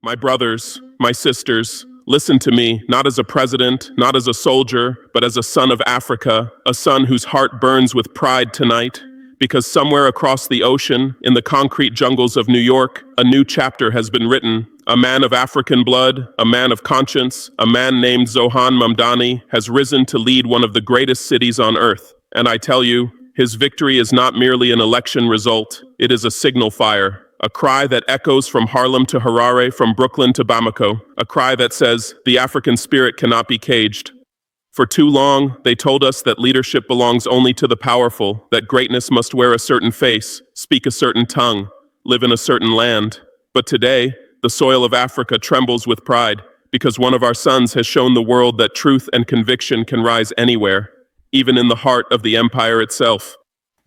My brothers, my sisters, listen to me, not as a president, not as a soldier, but as a son of Africa, a son whose heart burns with pride tonight, because somewhere across the ocean, in the concrete jungles of New York, a new chapter has been written. A man of African blood, a man of conscience, a man named Zohan Mamdani has risen to lead one of the greatest cities on earth. And I tell you, his victory is not merely an election result, it is a signal fire. A cry that echoes from Harlem to Harare, from Brooklyn to Bamako. A cry that says, the African spirit cannot be caged. For too long, they told us that leadership belongs only to the powerful, that greatness must wear a certain face, speak a certain tongue, live in a certain land. But today, the soil of Africa trembles with pride, because one of our sons has shown the world that truth and conviction can rise anywhere, even in the heart of the empire itself.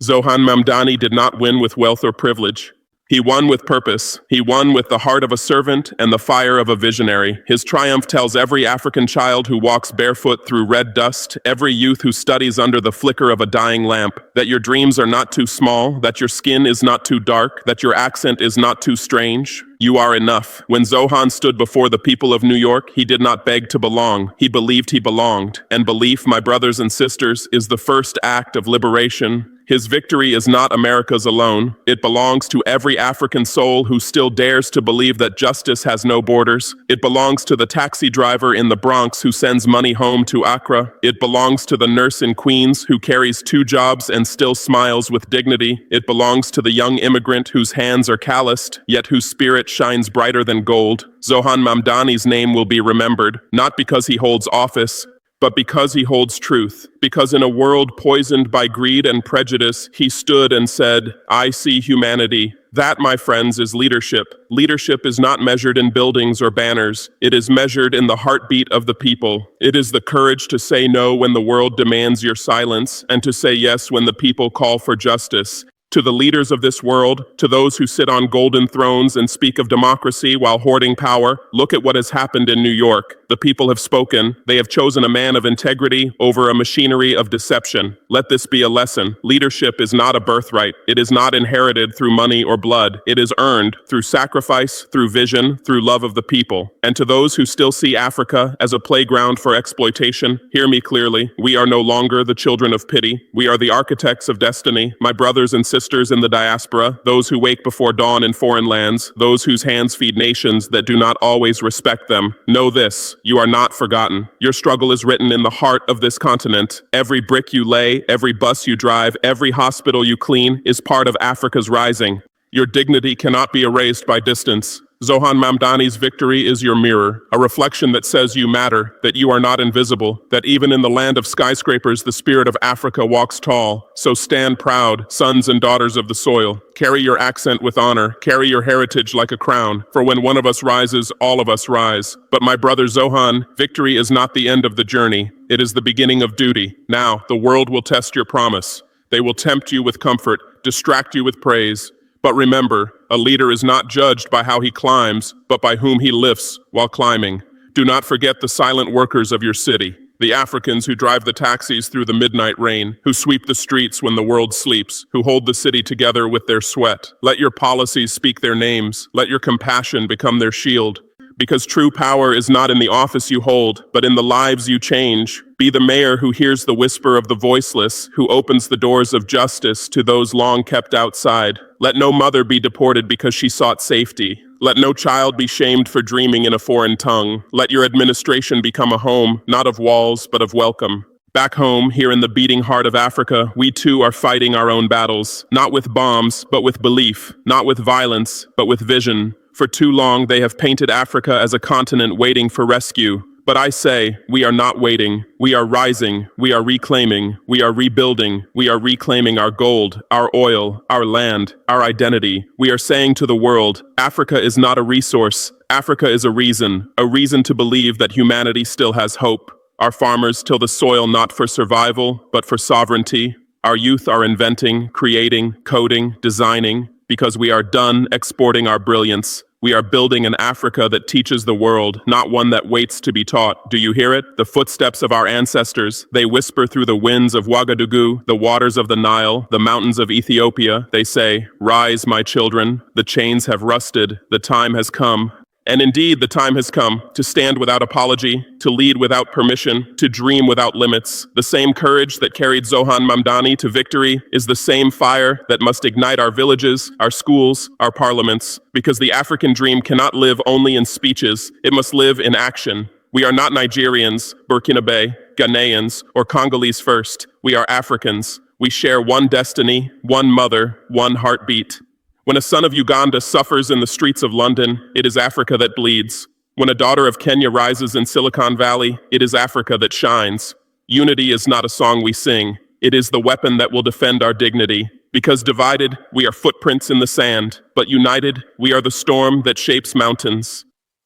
Zohan Mamdani did not win with wealth or privilege. He won with purpose. He won with the heart of a servant and the fire of a visionary. His triumph tells every African child who walks barefoot through red dust, every youth who studies under the flicker of a dying lamp, that your dreams are not too small, that your skin is not too dark, that your accent is not too strange. You are enough. When Zohan stood before the people of New York, he did not beg to belong. He believed he belonged. And belief, my brothers and sisters, is the first act of liberation. His victory is not America's alone. It belongs to every African soul who still dares to believe that justice has no borders. It belongs to the taxi driver in the Bronx who sends money home to Accra. It belongs to the nurse in Queens who carries 2 jobs and still smiles with dignity. It belongs to the young immigrant whose hands are calloused, yet whose spirit shines brighter than gold. Zohan Mamdani's name will be remembered, not because he holds office, but because he holds truth. Because in a world poisoned by greed and prejudice, he stood and said, I see humanity. That, my friends, is leadership. Leadership is not measured in buildings or banners. It is measured in the heartbeat of the people. It is the courage to say no when the world demands your silence, and to say yes when the people call for justice. To the leaders of this world, to those who sit on golden thrones and speak of democracy while hoarding power, look at what has happened in New York. The people have spoken. They have chosen a man of integrity over a machinery of deception. Let this be a lesson. Leadership is not a birthright. It is not inherited through money or blood. It is earned through sacrifice, through vision, through love of the people. And to those who still see Africa as a playground for exploitation, hear me clearly. We are no longer the children of pity. We are the architects of destiny. My brothers and sisters in the diaspora, those who wake before dawn in foreign lands, those whose hands feed nations that do not always respect them. Know this, you are not forgotten. Your struggle is written in the heart of this continent. Every brick you lay, every bus you drive, every hospital you clean is part of Africa's rising. Your dignity cannot be erased by distance. Zohan Mamdani's victory is your mirror, a reflection that says you matter, that you are not invisible, that even in the land of skyscrapers the spirit of Africa walks tall. So stand proud, sons and daughters of the soil. Carry your accent with honor, carry your heritage like a crown, for when one of us rises, all of us rise. But my brother Zohan, victory is not the end of the journey, it is the beginning of duty. Now, the world will test your promise. They will tempt you with comfort, distract you with praise. But remember, a leader is not judged by how he climbs, but by whom he lifts while climbing. Do not forget the silent workers of your city, the Africans who drive the taxis through the midnight rain, who sweep the streets when the world sleeps, who hold the city together with their sweat. Let your policies speak their names. Let your compassion become their shield. Because true power is not in the office you hold, but in the lives you change. Be the mayor who hears the whisper of the voiceless, who opens the doors of justice to those long kept outside. Let no mother be deported because she sought safety. Let no child be shamed for dreaming in a foreign tongue. Let your administration become a home, not of walls, but of welcome. Back home, here in the beating heart of Africa, we too are fighting our own battles, not with bombs, but with belief, not with violence, but with vision. For too long, they have painted Africa as a continent waiting for rescue. But I say, we are not waiting. We are rising. We are reclaiming. We are rebuilding. We are reclaiming our gold, our oil, our land, our identity. We are saying to the world, Africa is not a resource. Africa is a reason to believe that humanity still has hope. Our farmers till the soil not for survival, but for sovereignty. Our youth are inventing, creating, coding, designing, because we are done exporting our brilliance. We are building an Africa that teaches the world, not one that waits to be taught. Do you hear it? The footsteps of our ancestors. They whisper through the winds of Ouagadougou, the waters of the Nile, the mountains of Ethiopia. They say, "Rise, my children. The chains have rusted. The time has come." And indeed, the time has come to stand without apology, to lead without permission, to dream without limits. The same courage that carried Zohan Mamdani to victory is the same fire that must ignite our villages, our schools, our parliaments, because the African dream cannot live only in speeches, it must live in action. We are not Nigerians, Burkina Faso, Ghanaians, or Congolese first. We are Africans. We share one destiny, one mother, one heartbeat. When a son of Uganda suffers in the streets of London, it is Africa that bleeds. When a daughter of Kenya rises in Silicon Valley, it is Africa that shines. Unity is not a song we sing. It is the weapon that will defend our dignity. Because divided, we are footprints in the sand, but united, we are the storm that shapes mountains.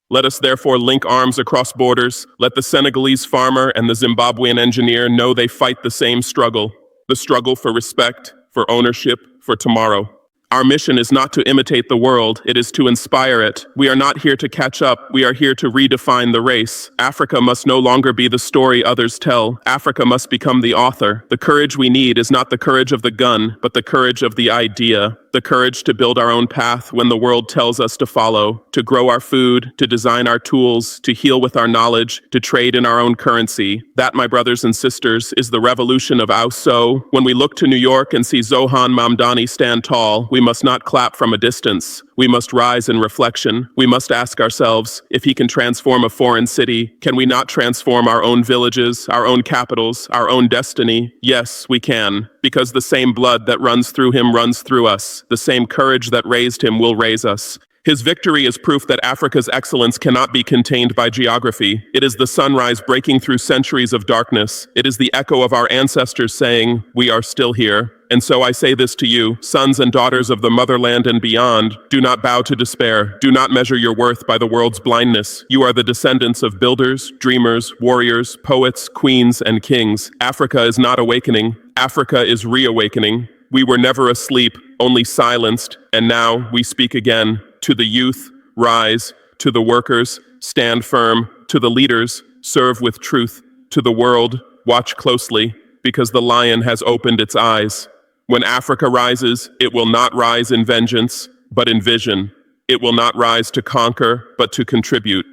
Let us therefore link arms across borders. Let the Senegalese farmer and the Zimbabwean engineer know they fight the same struggle. The struggle for respect, for ownership, for tomorrow. Our mission is not to imitate the world, it is to inspire it. We are not here to catch up, we are here to redefine the race. Africa must no longer be the story others tell. Africa must become the author. The courage we need is not the courage of the gun, but the courage of the idea. The courage to build our own path when the world tells us to follow, to grow our food, to design our tools, to heal with our knowledge, to trade in our own currency. That, my brothers and sisters, is the revolution of Auso. When we look to New York and see Zohan Mamdani stand tall, we must not clap from a distance. We must rise in reflection. We must ask ourselves, if he can transform a foreign city, can we not transform our own villages, our own capitals, our own destiny? Yes, we can, because the same blood that runs through him runs through us. The same courage that raised him will raise us. His victory is proof that Africa's excellence cannot be contained by geography. It is the sunrise breaking through centuries of darkness. It is the echo of our ancestors saying, we are still here. And so I say this to you, sons and daughters of the motherland and beyond, do not bow to despair. Do not measure your worth by the world's blindness. You are the descendants of builders, dreamers, warriors, poets, queens, and kings. Africa is not awakening. Africa is reawakening. We were never asleep, only silenced, and now we speak again. To the youth, rise. To the workers, stand firm. To the leaders, serve with truth. To the world, watch closely, because the lion has opened its eyes. When Africa rises, it will not rise in vengeance, but in vision. It will not rise to conquer, but to contribute.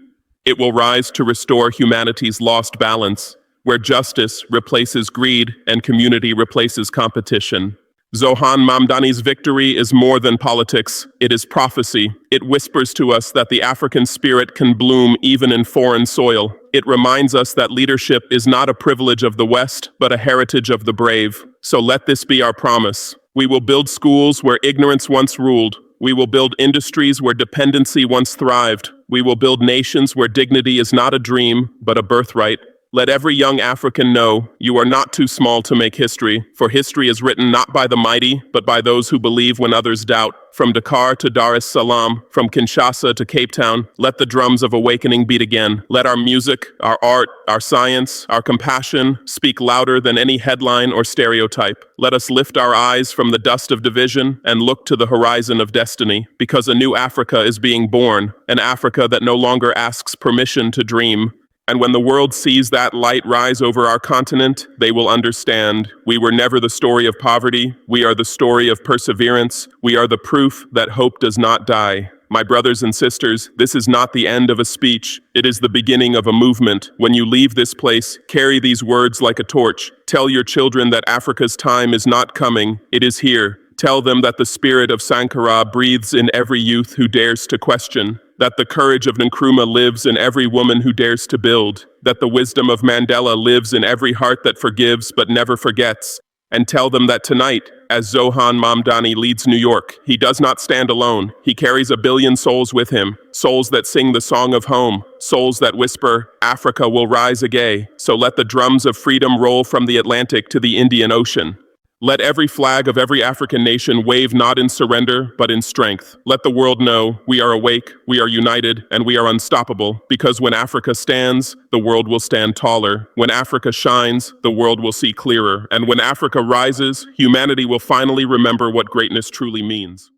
It will rise to restore humanity's lost balance, where justice replaces greed and community replaces competition. Zohan Mamdani's victory is more than politics, it is prophecy. It whispers to us that the African spirit can bloom even in foreign soil. It reminds us that leadership is not a privilege of the West, but a heritage of the brave. So let this be our promise. We will build schools where ignorance once ruled. We will build industries where dependency once thrived. We will build nations where dignity is not a dream, but a birthright. Let every young African know you are not too small to make history, for history is written not by the mighty, but by those who believe when others doubt. From Dakar to Dar es Salaam, from Kinshasa to Cape Town, let the drums of awakening beat again. Let our music, our art, our science, our compassion speak louder than any headline or stereotype. Let us lift our eyes from the dust of division and look to the horizon of destiny, because a new Africa is being born, an Africa that no longer asks permission to dream. And when the world sees that light rise over our continent, they will understand we were never the story of poverty. We are the story of perseverance. We are the proof that hope does not die. My brothers and sisters, this is not the end of a speech. It is the beginning of a movement. When you leave this place, carry these words like a torch. Tell your children that Africa's time is not coming. It is here. Tell them that the spirit of Sankara breathes in every youth who dares to question, that the courage of Nkrumah lives in every woman who dares to build, that the wisdom of Mandela lives in every heart that forgives but never forgets. And tell them that tonight, as Zohan Mamdani leads New York, he does not stand alone. He carries 1 billion souls with him, souls that sing the song of home, souls that whisper, Africa will rise again. So let the drums of freedom roll from the Atlantic to the Indian Ocean. Let every flag of every African nation wave not in surrender, but in strength. Let the world know we are awake, we are united, and we are unstoppable, because when Africa stands, the world will stand taller. When Africa shines, the world will see clearer. And when Africa rises, humanity will finally remember what greatness truly means.